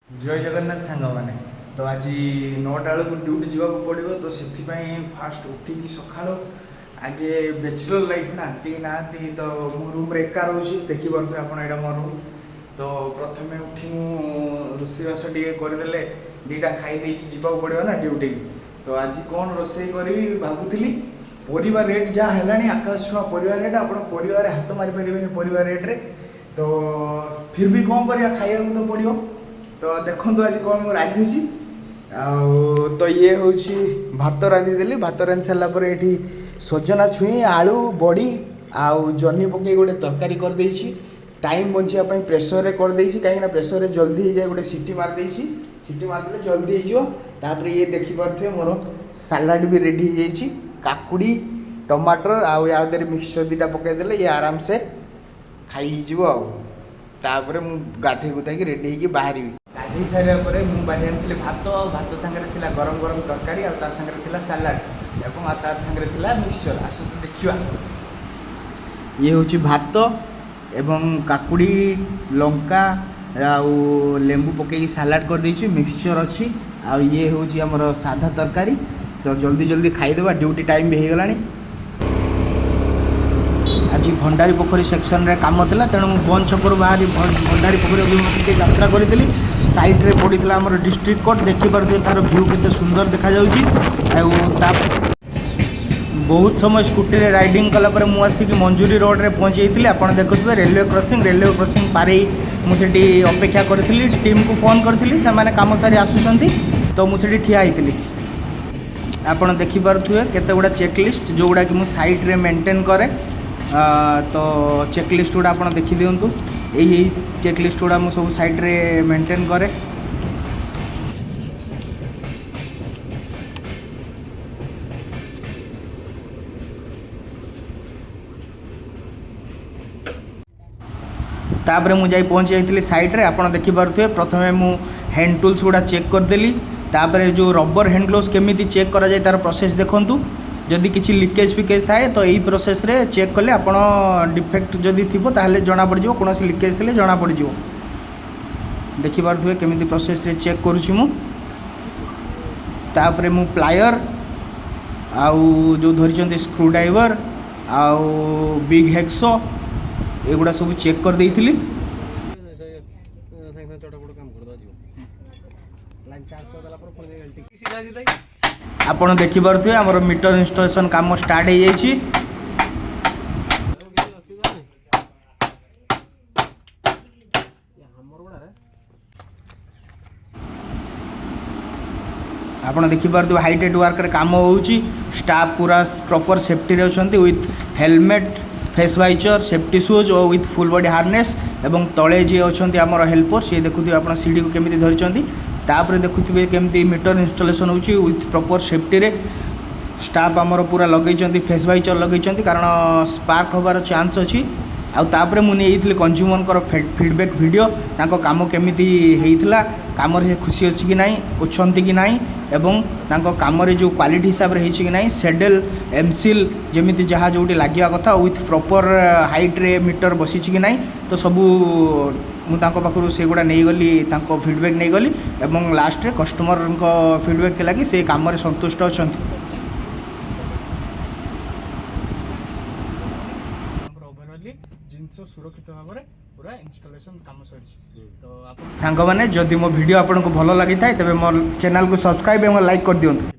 जय जगन्नाथ सांग मैंने तो आज 9टा बेलू ड्यूटी जावाक पड़ो तो से फास्ट उठिकी सका आगे बैचलर लाइफ ना कहीं ना तो मो रूम एका रोचे देखिपे आप मो रूम तो प्रथम उठी रोषेबास करदे दीटा खाई जावाक पड़ो ना ड्यूटी तो आज कौन रोसे करी भावुली परिवार रेट जहाँ है आकाश छुआ परिवार रेट आप परिवार हाथ मारी पारे परिवार रेट्रे तो फिर भी कौन कर खाया तो पड़ो तो देखो आज कौन मैं रांधि तो ये हूँ भात रांधिदेली भात रांधि सारापर ये सजना छुई आलू बड़ी आउ जह्नी पकई गोटे तरकारी करदे टाइम बचापी प्रेसर रे करदे कहीं प्रेसर रे जल्दी हो जाए गोटे सीटी मारदे सीटी मारदे जल्दी होपर ये देखिपे मोर सालाड भी रेडी हो काकुड़ी टमाटर आउ या मिक्सचर दीटा पकईदे ये आराम से खाई तापर मु गाधे गुधाई रेडी होगी बाहर गाधे सारापर मुझे बाढ़ी आनी भात भात सांगे गरम गरम तरकारी आगे सालाड एवं सागे मिक्सचर आस देखा ये हूँ भात एवं काकुड़ी लंका आउ लेंबू पकई सालाड कर देछि मिक्सचर अच्छी आ ये हूँ आमर साधा तरकारी तो जल्दी जल्दी खाईदेवा ड्यूटी टाइम भी हो गलानी आज भंडारी पोखरी सेक्शन रे काम था तेणु बन छक बाहरी भंडारी पोखरी अभिमुखे यात्रा करी साइड रे पड़ता आम डिस्ट्रिक्ट कोर्ट देखिपे तार भ्यू केते सुंदर देखा बहुत समय स्कूटी रे राइडिंग कलापर मुझे मंजूरी रोड रे पहुँची आप देखुए रेलवे क्रॉसिंग पारे मुझे अपेक्षा करी टीम को फोन करी से कम सारी आसुँच तो मुझे ठिया होती आपड़ देखिपे केते गुड़ा चेकलिस्ट जो गुड़ा कि मुझे साइट रे मेंटेन करे तो चेकलिस्ट गुड़ा आप देखी दिंतु यही चेकलिस्ट गुड़ा मुझे सब साइट रे मेंटेन करे तापर मुझे पहुँची जाइए साइट रे आप देखिपे प्रथम मु हैंड टूल्स गुड़ा चेक करदेली तापर जो रबर हैंड ग्लोव्स केमी चेक करा जाए तार प्रोसेस देखूँ जदि किसी लिकेज फिकेज थाए तो यही प्रोसेस रे चेक कले आप डिफेक्ट जदि थी ताहले जना पड़ जाए कौन लिकेज थे जना पड़ जाए देखिपे केमी प्रोसेस रे चेक करुँची मु तापर मु प्लायर आउ जो धरी स्क्रू ड्राइवर आउ बिग हेक्सो एगुड़ा सब चेक कर देइथिली आपण देखिपे आमर मीटर इंस्टॉलेशन काम स्टार्ट हो जाइए आप देखिपे हाईटेड वर्क काम हो स्टाफ पूरा प्रॉपर सेफ्टी रे अछंती with helmet face visor safety shoes और विथ फुल बॉडी हार्नेस एवं तले जी अच्छा आमर हेल्पर सी देखुए आप सीढ़ी को केमी धरी तापर देखुए केमती मीटर इंस्टॉलेशन होची विथ प्रॉपर सेफ्टी रे स्टाफ आमर पूरा लगे फेस वाइचर लगे कारण स्पार्क होबार चांस अच्छी आउे मुझे कंज्यूमर फीडबैक वीडियो तांको काम केमिति हेइथिला काम रे खुशी अच्छी कि नाई अच्छी कि नाई एवं तांको काम रे जो क्वालिटी हिसाब रे कि नाई सेडल एमसील जमिति जहाँ जोटी लगे कथा विथ प्रॉपर हाइट रे मीटर बसी कि नाई तो सबू मुझे से गुड़ा नहीं गली फीडबैक नहीं गली एवं लास्ट रे कस्टमर फीडबैक के लगी से काम रे संतुष्ट अच्छा जिनस सुरक्षित भाव में पूरा इंस्टॉलेशन काम सरी तो सांग मैंने जदि मो वीडियो आपको भल लगी था तेज मो चैनल को सब्सक्राइब और लाइक कर दियंतु।